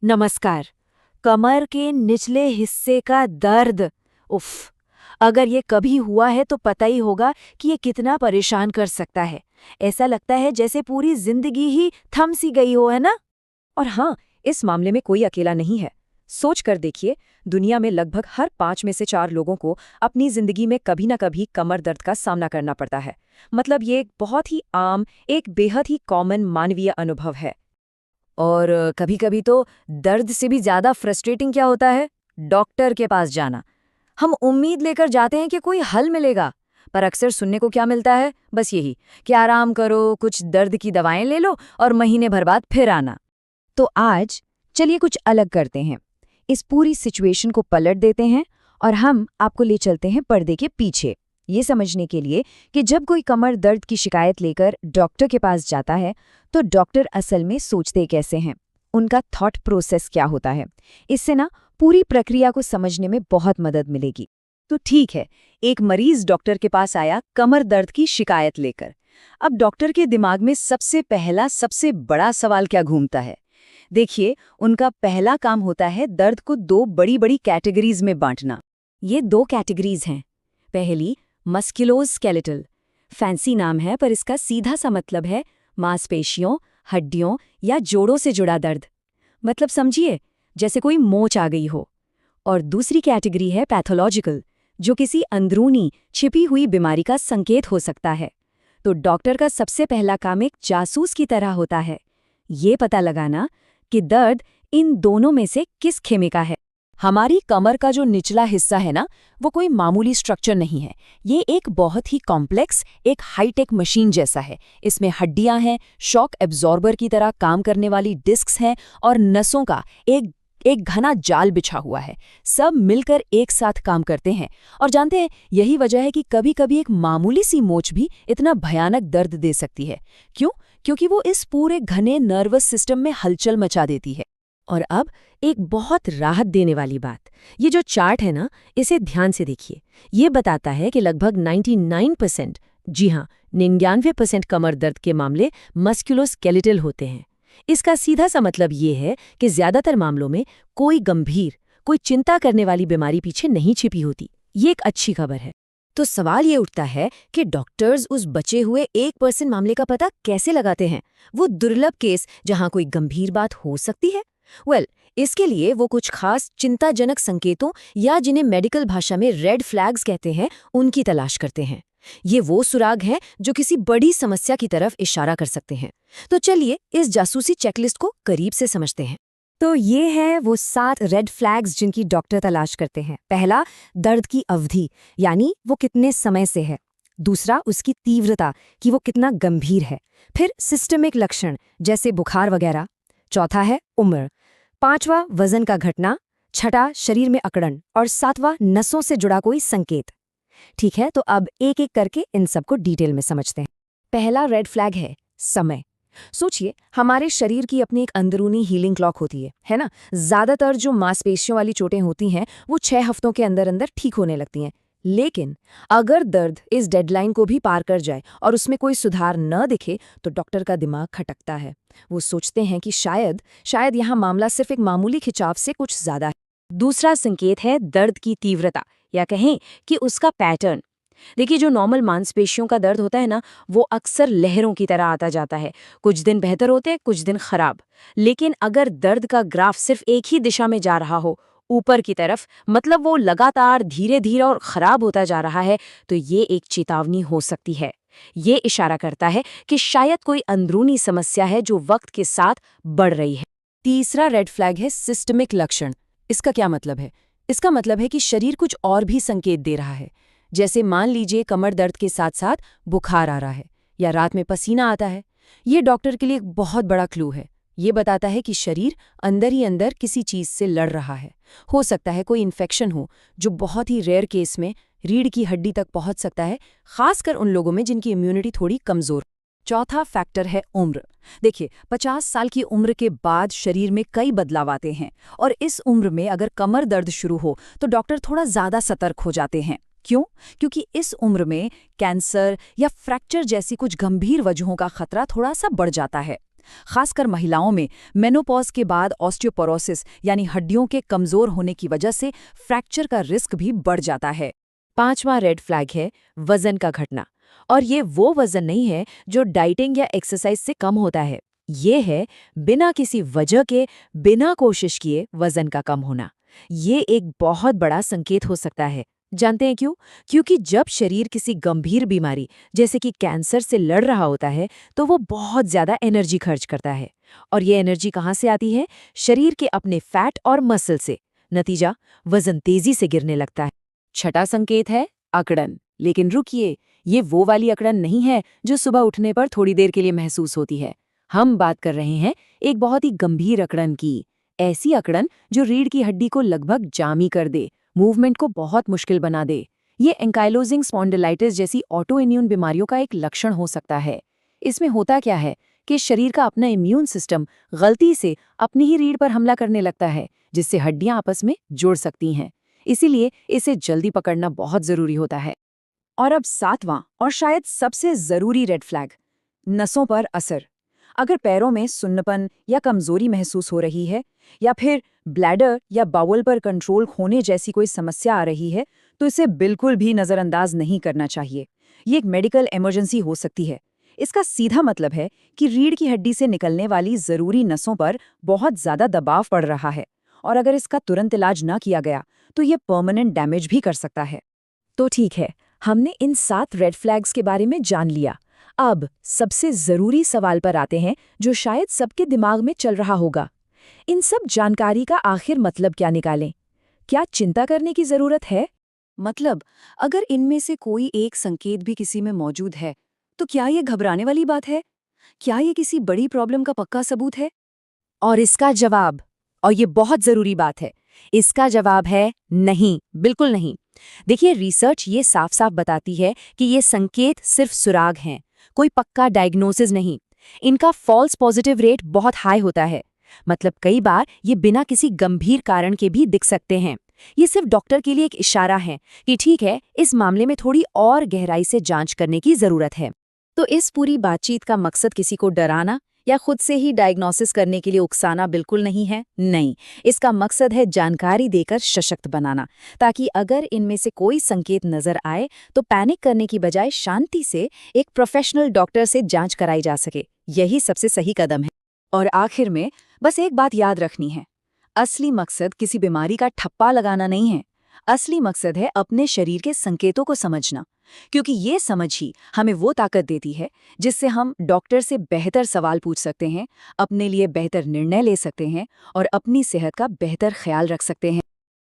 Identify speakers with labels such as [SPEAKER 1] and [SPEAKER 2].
[SPEAKER 1] नमस्कार। कमर के निचले हिस्से का दर्द, उफ। अगर ये कभी हुआ है तो पता ही होगा कि ये कितना परेशान कर सकता है। ऐसा लगता है जैसे पूरी जिंदगी ही थम सी गई हो, है ना?
[SPEAKER 2] और हाँ, इस मामले में कोई अकेला नहीं है। सोच कर देखिए, दुनिया में लगभग हर 5 में से 4 लोगों को अपनी जिंदगी में कभी न कभी कमर दर्द का सामना करना पड़ता है। मतलब ये एक बहुत ही आम, एक बेहद ही कॉमन मानवीय अनुभव है।
[SPEAKER 1] और कभी-कभी तो दर्द से भी ज्यादा फ्रस्ट्रेटिंग क्या होता है? डॉक्टर के पास जाना। हम उम्मीद लेकर जाते हैं कि कोई हल मिलेगा, पर अक्सर सुनने को क्या मिलता है? बस यही कि आराम करो, कुछ दर्द की दवाएं ले लो और महीने भर बाद फिर आना।
[SPEAKER 2] तो आज चलिए कुछ अलग करते हैं। इस पूरी सिचुएशन को पलट देते हैं और हम आपको ले चलते हैं पर्दे के पीछे, ये समझने के लिए कि जब कोई कमर दर्द की शिकायत लेकर डॉक्टर के पास जाता है तो डॉक्टर असल में सोचते कैसे हैं, उनका थॉट प्रोसेस क्या होता है। इससे ना पूरी प्रक्रिया को समझने में बहुत मदद मिलेगी। तो ठीक है, एक मरीज डॉक्टर के पास आया कमर दर्द की शिकायत लेकर। अब डॉक्टर के दिमाग में सबसे पहला सबसे बड़ा सवाल क्या घूमता है? देखिए, उनका पहला काम होता है दर्द को 2 बड़ी-बड़ी कैटेगरीज में बांटना। ये 2 कैटेगरीज हैं। पहली, मस्कुलोस्केलेटल। फैंसी नाम है, पर इसका सीधा सा मतलब है मांसपेशियों, हड्डियों या जोड़ों से जुड़ा दर्द। मतलब समझिए, जैसे कोई मोच आ गई हो। और दूसरी कैटेगरी है पैथोलॉजिकल, जो किसी अंदरूनी छिपी हुई बीमारी का संकेत हो सकता है। तो डॉक्टर का सबसे पहला काम एक जासूस की तरह होता है, ये पता लगाना कि दर्द इन दोनों में से किस खेमे का है।
[SPEAKER 1] हमारी कमर का जो निचला हिस्सा है ना, वो कोई मामूली स्ट्रक्चर नहीं है। ये एक बहुत ही कॉम्प्लेक्स, एक हाईटेक मशीन जैसा है। इसमें हड्डियां हैं, शॉक एब्जॉर्बर की तरह काम करने वाली डिस्क्स हैं और नसों का एक एक घना जाल बिछा हुआ है। सब मिलकर एक साथ काम करते हैं। और जानते हैं, यही वजह है कि कभी-कभी एक मामूली सी मोच भी इतना भयानक दर्द दे सकती है। क्यों? क्योंकि वो इस पूरे घने नर्वस सिस्टम में हलचल मचा देती है।
[SPEAKER 2] और अब एक बहुत राहत देने वाली बात, ये जो चार्ट है ना, इसे ध्यान से देखिए। ये बताता है कि लगभग 99%, जी हाँ, 99% कमर दर्द के मामले मस्कुलोस्केलेटल होते हैं। इसका सीधा सा मतलब ये है कि ज्यादातर मामलों में कोई गंभीर, कोई चिंता करने वाली बीमारी पीछे नहीं छिपी होती। ये एक अच्छी खबर है। तो सवाल ये उठता है कि डॉक्टर्स उस बचे हुए 1% मामले का पता कैसे लगाते हैं, वो दुर्लभ केस जहां कोई गंभीर बात हो सकती है। इसके लिए वो कुछ खास चिंताजनक संकेतों, या जिन्हें मेडिकल भाषा में रेड फ्लैग्स कहते हैं, उनकी तलाश करते हैं। ये वो सुराग हैं जो किसी बड़ी समस्या की तरफ इशारा कर सकते हैं। तो चलिए इस जासूसी चेकलिस्ट को करीब से समझते हैं। तो ये है वो 7 रेड फ्लैग्स जिनकी डॉक्टर तलाश करते हैं। पहला, दर्द की अवधि, यानी वो कितने समय से है। दूसरा, उसकी तीव्रता, कि वो कितना गंभीर है। फिर सिस्टमिक लक्षण, जैसे बुखार वगैरह। चौथा है उम्र। पांचवा, वजन का घटना। छठा, शरीर में अकड़न। और सातवां, नसों से जुड़ा कोई संकेत। ठीक है, तो अब एक एक करके इन सबको डिटेल में समझते हैं। पहला रेड फ्लैग है समय। सोचिए, हमारे शरीर की अपनी एक अंदरूनी हीलिंग क्लॉक होती है ना? ज्यादातर जो मांसपेशियों वाली चोटें होती हैं वो 6 हफ्तों के अंदर अंदर ठीक होने लगती हैं। लेकिन अगर दर्द इस डेडलाइन को भी पार कर जाए और उसमें कोई सुधार न दिखे तो डॉक्टर का दिमाग खटकता है। वो सोचते हैं कि शायद शायद यहाँ मामला सिर्फ एक मामूली खिंचाव से कुछ ज्यादा है। दूसरा संकेत है दर्द की तीव्रता, या कहें कि उसका पैटर्न। देखिए, जो नॉर्मल मांसपेशियों का दर्द होता है ना, वो अक्सर लहरों की तरह आता जाता है। कुछ दिन बेहतर होते हैं, कुछ दिन खराब। लेकिन अगर दर्द का ग्राफ सिर्फ एक ही दिशा में जा रहा हो, ऊपर की तरफ, मतलब वो लगातार धीरे धीरे और खराब होता जा रहा है, तो ये एक चेतावनी हो सकती है। ये इशारा करता है कि शायद कोई अंदरूनी समस्या है जो वक्त के साथ बढ़ रही है। तीसरा रेड फ्लैग है सिस्टमिक लक्षण। इसका क्या मतलब है? इसका मतलब है कि शरीर कुछ और भी संकेत दे रहा है। जैसे मान लीजिए कमर दर्द के साथ साथ बुखार आ रहा है या रात में पसीना आता है। ये डॉक्टर के लिए एक बहुत बड़ा क्लू है। ये बताता है कि शरीर अंदर ही अंदर किसी चीज से लड़ रहा है। हो सकता है कोई इन्फेक्शन हो, जो बहुत ही रेयर केस में रीढ़ की हड्डी तक पहुंच सकता है, खासकर उन लोगों में जिनकी इम्यूनिटी थोड़ी कमजोर। चौथा फैक्टर है उम्र। देखिए, 50 साल की उम्र के बाद शरीर में कई बदलाव आते हैं, और इस उम्र में अगर कमर दर्द शुरू हो तो डॉक्टर थोड़ा ज्यादा सतर्क हो जाते हैं। क्यों? क्योंकि इस उम्र में कैंसर या फ्रैक्चर जैसी कुछ गंभीर वजहों का खतरा थोड़ा सा बढ़ जाता है।
[SPEAKER 1] खासकर महिलाओं में मेनोपॉज के बाद ऑस्टियोपोरोसिस यानी हड्डियों के कमजोर होने की वजह से फ्रैक्चर का रिस्क भी बढ़ जाता है।
[SPEAKER 2] 5वां रेड फ्लैग है वजन का घटना। और ये वो वजन नहीं है जो डाइटिंग या एक्सरसाइज से कम होता है। ये है बिना किसी वजह के, बिना कोशिश किए वजन का कम होना। ये एक बहुत बड़ा संकेत हो सकता है। जानते हैं क्यों? क्योंकि जब शरीर किसी गंभीर बीमारी जैसे कि कैंसर से लड़ रहा होता है तो वो बहुत ज्यादा एनर्जी खर्च करता है। और ये एनर्जी कहाँ से आती है? शरीर के अपने फैट और मसल से। नतीजा, वजन तेजी से गिरने लगता है।
[SPEAKER 1] छठा संकेत है अकड़न। लेकिन रुकिए, ये वो वाली अकड़न नहीं है जो सुबह उठने पर थोड़ी देर के लिए महसूस होती है। हम बात कर रहे हैं एक बहुत ही गंभीर अकड़न की। ऐसी अकड़न जो रीढ़ की हड्डी को लगभग जामी कर दे, मूवमेंट को बहुत मुश्किल बना दे। ये एंकाइलोजिंग स्पॉन्डिलाइटिस जैसी ऑटो इम्यून बीमारियों का एक लक्षण हो सकता है। इसमें होता क्या है कि शरीर का अपना इम्यून सिस्टम गलती से अपनी ही रीढ़ पर हमला करने लगता है, जिससे हड्डियां आपस में जुड़ सकती हैं। इसीलिए इसे जल्दी पकड़ना बहुत जरूरी होता है। और अब 7वां और शायद सबसे जरूरी रेड फ्लैग, नसों पर असर। अगर पैरों में सुन्नपन या कमजोरी महसूस हो रही है, या फिर ब्लैडर या बाउल पर कंट्रोल खोने जैसी कोई समस्या आ रही है, तो इसे बिल्कुल भी नज़रअंदाज नहीं करना चाहिए। ये एक मेडिकल इमरजेंसी हो सकती है। इसका सीधा मतलब है कि रीढ़ की हड्डी से निकलने वाली जरूरी नसों पर बहुत ज्यादा दबाव पड़ रहा है, और अगर इसका तुरंत इलाज न किया गया तो ये परमानेंट डैमेज भी कर सकता है।
[SPEAKER 2] तो ठीक है, हमने इन 7 रेड फ्लैग्स के बारे में जान लिया। अब सबसे जरूरी सवाल पर आते हैं जो शायद सबके दिमाग में चल रहा होगा। इन सब जानकारी का आखिर मतलब क्या निकालें? क्या चिंता करने की जरूरत है?
[SPEAKER 1] मतलब, अगर इनमें से कोई एक संकेत भी किसी में मौजूद है, तो क्या ये घबराने वाली बात है? क्या ये किसी बड़ी प्रॉब्लम का पक्का सबूत है?
[SPEAKER 2] और इसका जवाब, और ये बहुत जरूरी बात है, इसका जवाब है नहीं, बिल्कुल नहीं। देखिए, रिसर्च ये साफ साफ बताती है कि ये संकेत सिर्फ सुराग हैं, कोई पक्का डायग्नोसिस नहीं। इनका फॉल्स पॉजिटिव रेट बहुत हाई होता है। मतलब कई बार ये बिना किसी गंभीर कारण के भी दिख सकते हैं। ये सिर्फ डॉक्टर के लिए एक इशारा है कि ठीक है, इस मामले में थोड़ी और गहराई से जांच करने की जरूरत है। तो इस पूरी बातचीत का मकसद किसी को डराना या खुद से ही डायग्नोसिस करने के लिए उकसाना बिल्कुल नहीं है। नहीं, इसका मकसद है जानकारी देकर सशक्त बनाना, ताकि अगर इनमें से कोई संकेत नजर आए तो पैनिक करने की बजाय शांति से एक प्रोफेशनल डॉक्टर से जांच कराई जा सके। यही सबसे सही कदम है।
[SPEAKER 1] और आखिर में बस एक बात याद रखनी है, असली मकसद किसी बीमारी का ठप्पा लगाना नहीं है। असली मकसद है अपने शरीर के संकेतों को समझना, क्योंकि ये समझ ही हमें वो ताकत देती है जिससे हम डॉक्टर से बेहतर सवाल पूछ सकते हैं, अपने लिए बेहतर निर्णय ले सकते हैं और अपनी सेहत का बेहतर ख्याल रख सकते हैं।